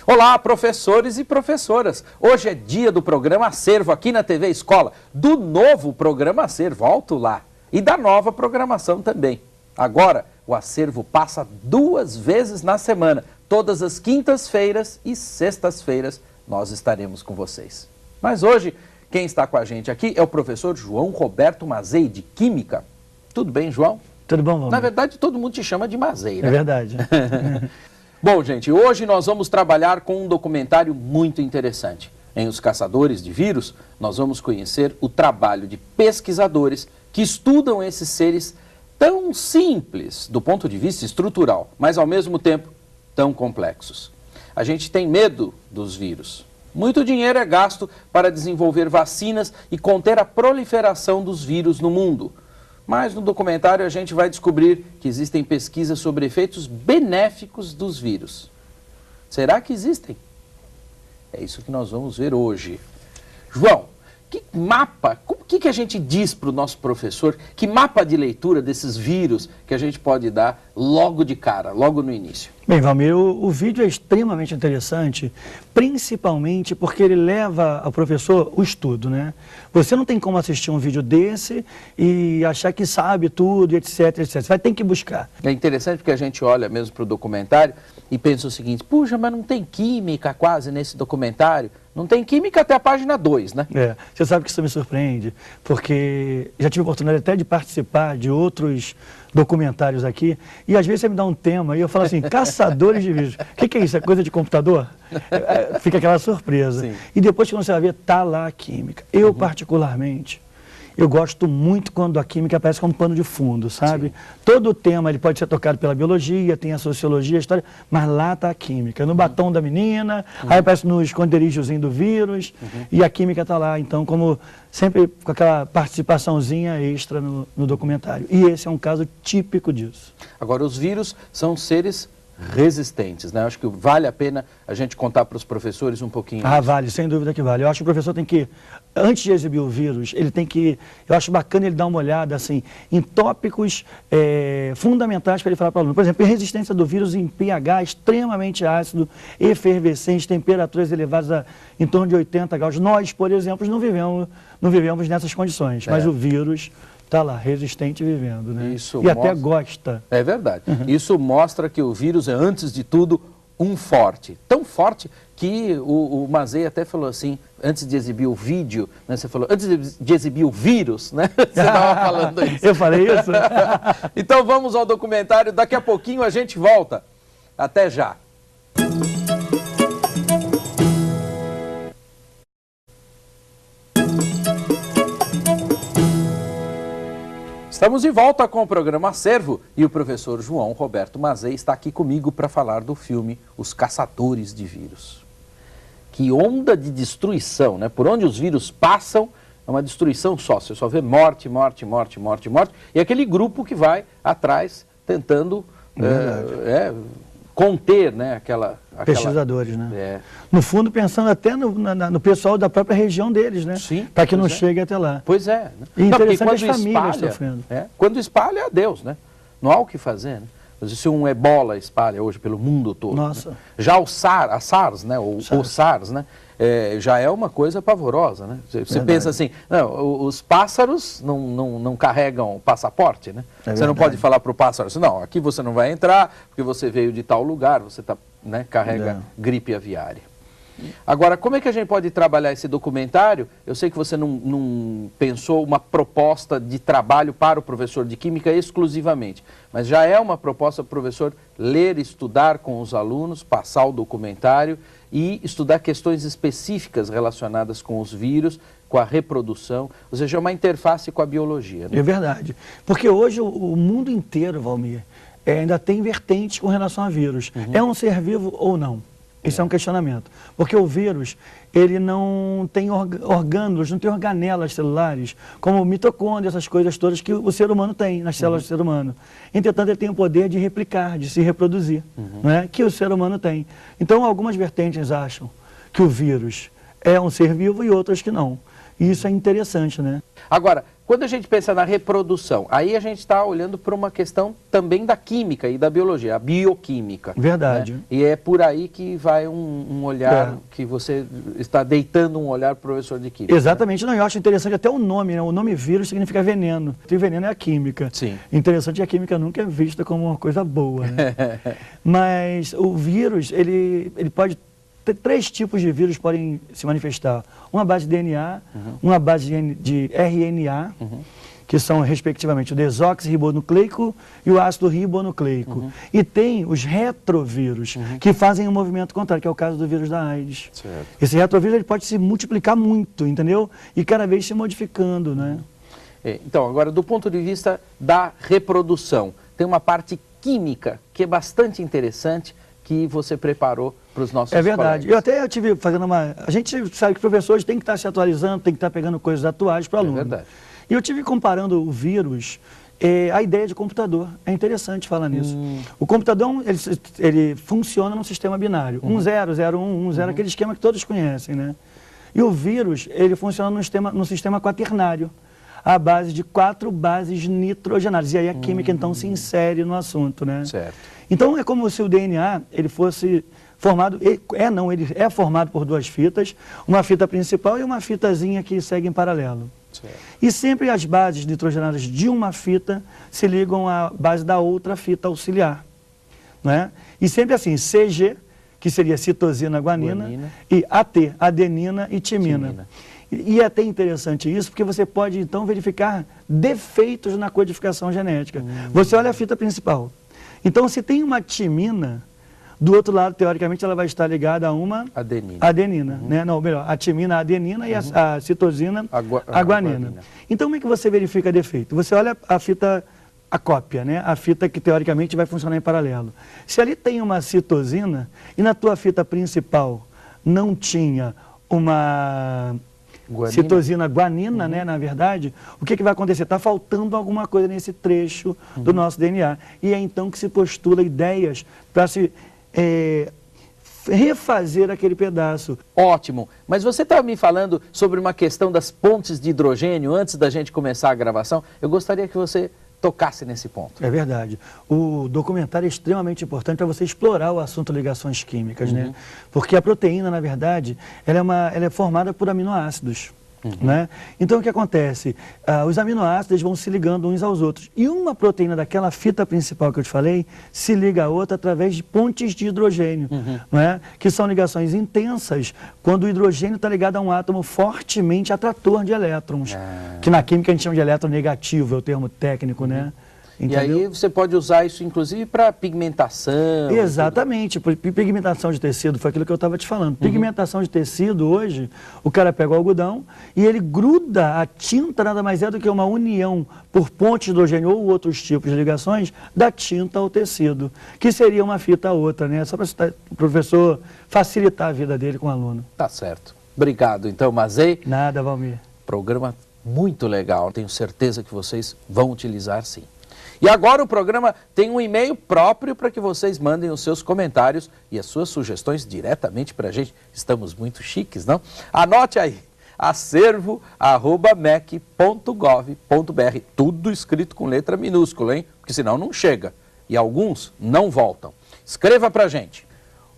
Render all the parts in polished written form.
Olá, professores e professoras. Hoje é dia do programa Acervo aqui na TV Escola, do novo programa Acervo, volto lá, e da nova programação também. Agora, o Acervo passa 2 vezes na semana, todas as quintas-feiras e sextas-feiras nós estaremos com vocês. Mas hoje, quem está com a gente aqui é o professor João Roberto Mazei, de Química. Tudo bem, João? Tudo bom, Valmir? Na verdade, todo mundo te chama de Mazei, né? É verdade. Bom, gente, hoje nós vamos trabalhar com um documentário muito interessante. Em Os Caçadores de Vírus, nós vamos conhecer o trabalho de pesquisadores que estudam esses seres tão simples do ponto de vista estrutural, mas ao mesmo tempo tão complexos. A gente tem medo dos vírus. Muito dinheiro é gasto para desenvolver vacinas e conter a proliferação dos vírus no mundo. Mas no documentário a gente vai descobrir que existem pesquisas sobre efeitos benéficos dos vírus. Será que existem? É isso que nós vamos ver hoje. João, que mapa, o que a gente diz para o nosso professor? Que mapa de leitura desses vírus que a gente pode dar logo de cara, logo no início? Bem, Valmir, o vídeo é extremamente interessante, principalmente porque ele leva ao professor o estudo, né? Você não tem como assistir um vídeo desse e achar que sabe tudo, etc, etc. Você vai ter que buscar. É interessante porque a gente olha mesmo para o documentário e pensa o seguinte, puxa, mas não tem química quase nesse documentário? Não tem química até a página 2, né? É, você sabe que isso me surpreende, porque já tive a oportunidade até de participar de outros documentários aqui, e às vezes você me dá um tema e eu falo assim, caçadores de vírus. O que é isso? É coisa de computador? Fica aquela surpresa. Sim. E depois que você vai ver, tá lá a química. Eu, particularmente, eu gosto muito quando a química aparece como pano de fundo, sabe? Sim. Todo o tema ele pode ser tocado pela biologia, tem a sociologia, a história, mas lá está a química. No batom da menina, aí aparece no esconderijozinho do vírus, e a química está lá. Então, como sempre com aquela participaçãozinha extra no documentário. E esse é um caso típico disso. Agora, os vírus são seres resistentes, né? Acho que vale a pena a gente contar para os professores um pouquinho. Ah, vale, sem dúvida que vale. Eu acho que o professor tem que, antes de exibir o vírus, ele tem que, eu acho bacana ele dar uma olhada, assim, em tópicos fundamentais para ele falar para o aluno. Por exemplo, a resistência do vírus em pH extremamente ácido, efervescente, temperaturas elevadas em torno de 80 graus. Nós, por exemplo, não vivemos nessas condições, mas o vírus está lá, resistente e vivendo, né? Isso e até gosta. É verdade. Isso mostra que o vírus é, antes de tudo, um forte. Tão forte que o Mazei até falou assim, antes de exibir o vídeo, né, você falou, antes de exibir o vírus, né? Você estava falando isso. Eu falei isso? Então vamos ao documentário, daqui a pouquinho a gente volta. Até já. Estamos de volta com o programa Acervo e o professor João Roberto Mazei está aqui comigo para falar do filme Os Caçadores de Vírus. Que onda de destruição, né? Por onde os vírus passam, é uma destruição só. Você só vê morte, morte, morte, morte, morte. E aquele grupo que vai atrás tentando conter, né, pesquisadores, né? No fundo, pensando até no pessoal da própria região deles, né? Sim. Para que não chegue até lá. Pois é. E interessante as famílias sofrendo. Quando espalha, é Deus, né? Não há o que fazer, né? Se um ebola espalha hoje pelo mundo todo. Nossa. Né? Já a SARS, né? O SARS, né? Já é uma coisa pavorosa, né? Você pensa assim, não, os pássaros não carregam passaporte, né? Você não pode falar para o pássaro assim, não, aqui você não vai entrar, porque você veio de tal lugar, você carrega gripe aviária. Agora, como é que a gente pode trabalhar esse documentário? Eu sei que você não pensou uma proposta de trabalho para o professor de Química exclusivamente, mas já é uma proposta para o professor ler, estudar com os alunos, passar o documentário e estudar questões específicas relacionadas com os vírus, com a reprodução, ou seja, uma interface com a biologia. Né? É verdade, porque hoje o mundo inteiro, Valmir, ainda tem vertentes com relação a vírus. É um ser vivo ou não? Isso é um questionamento. Porque o vírus, ele não tem orgânulos, não tem organelas celulares, como mitocôndria, essas coisas todas que o ser humano tem nas células do ser humano. Entretanto, ele tem o poder de replicar, de se reproduzir, né? Que o ser humano tem. Então, algumas vertentes acham que o vírus é um ser vivo e outras que não. E isso é interessante, né? Agora, quando a gente pensa na reprodução, aí a gente está olhando para uma questão também da química e da biologia, a bioquímica. Verdade. Né? E é por aí que vai um olhar, que você está deitando um olhar para o professor de química. Exatamente. Né? Não, eu acho interessante até o nome, né? O nome vírus significa veneno. E veneno é a química. Sim. Interessante que a química nunca é vista como uma coisa boa, né? Mas o vírus, ele pode... Três tipos de vírus podem se manifestar. Uma base de DNA, uma base de RNA, que são, respectivamente, o desoxirribonucleico e o ácido ribonucleico. E tem os retrovírus, que fazem um movimento contrário, que é o caso do vírus da AIDS. Certo. Esse retrovírus ele pode se multiplicar muito, entendeu? E cada vez se modificando, né? Então, agora, do ponto de vista da reprodução, tem uma parte química que é bastante interessante, que você preparou para os nossos colegas. É verdade. Eu tive fazendo uma... A gente sabe que professores têm que estar se atualizando, tem que estar pegando coisas atuais para o aluno. É verdade. E eu tive comparando o vírus, a ideia de computador. É interessante falar nisso. O computador, ele funciona num sistema binário. 10, 01, 10, aquele esquema que todos conhecem, né? E o vírus, ele funciona num sistema quaternário, à base de 4 bases nitrogenadas. E aí a química, então, se insere no assunto, né? Certo. Então, é como se o DNA ele fosse formado... ele é formado por 2 fitas, uma fita principal e uma fitazinha que segue em paralelo. Certo. E sempre as bases nitrogenadas de uma fita se ligam à base da outra fita auxiliar. Né? E sempre assim, CG, que seria citosina, guanina, e AT, adenina e timina. E é até interessante isso, porque você pode, então, verificar defeitos na codificação genética. Você olha a fita principal. Então, se tem uma timina, do outro lado, teoricamente, ela vai estar ligada a uma adenina. Né? Não, melhor, a timina, a adenina e a citosina, a guanina. Então, como é que você verifica defeito? Você olha a fita, a cópia, né? A fita que, teoricamente, vai funcionar em paralelo. Se ali tem uma citosina e na tua fita principal não tinha uma... citosina guanina, né, na verdade, o que vai acontecer? Está faltando alguma coisa nesse trecho do nosso DNA. E é então que se postula ideias para se refazer aquele pedaço. Ótimo. Mas você estava me falando sobre uma questão das pontes de hidrogênio antes da gente começar a gravação. Eu gostaria que você tocasse nesse ponto. É verdade. O documentário é extremamente importante para você explorar o assunto ligações químicas, né? Porque a proteína, na verdade, ela é formada por aminoácidos. Né? Então, o que acontece? Os aminoácidos vão se ligando uns aos outros. E uma proteína daquela fita principal que eu te falei, se liga a outra através de pontes de hidrogênio, né? Que são ligações intensas, quando o hidrogênio está ligado a um átomo fortemente atrator de elétrons. Que na química a gente chama de eletronegativo, é o termo técnico, né? Entendeu? E aí você pode usar isso, inclusive, para pigmentação. Exatamente. Pigmentação de tecido, foi aquilo que eu estava te falando. Pigmentação de tecido, hoje, o cara pega o algodão e ele gruda a tinta, nada mais é do que uma união por ponte de hidrogênio ou outros tipos de ligações da tinta ao tecido, que seria uma fita a outra, né? Só para o professor facilitar a vida dele com o aluno. Tá certo. Obrigado, então, Mazei. Nada, Valmir. Programa muito legal. Tenho certeza que vocês vão utilizar, sim. E agora o programa tem um e-mail próprio para que vocês mandem os seus comentários e as suas sugestões diretamente para a gente. Estamos muito chiques, não? Anote aí, acervo@mec.gov.br. Tudo escrito com letra minúscula, hein? Porque senão não chega. E alguns não voltam. Escreva para a gente.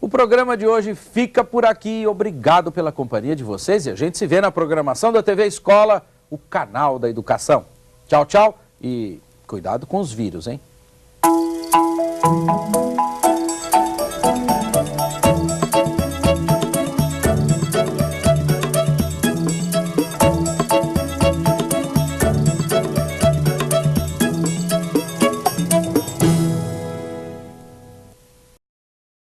O programa de hoje fica por aqui. Obrigado pela companhia de vocês e a gente se vê na programação da TV Escola, o canal da educação. Tchau, tchau e... cuidado com os vírus, hein?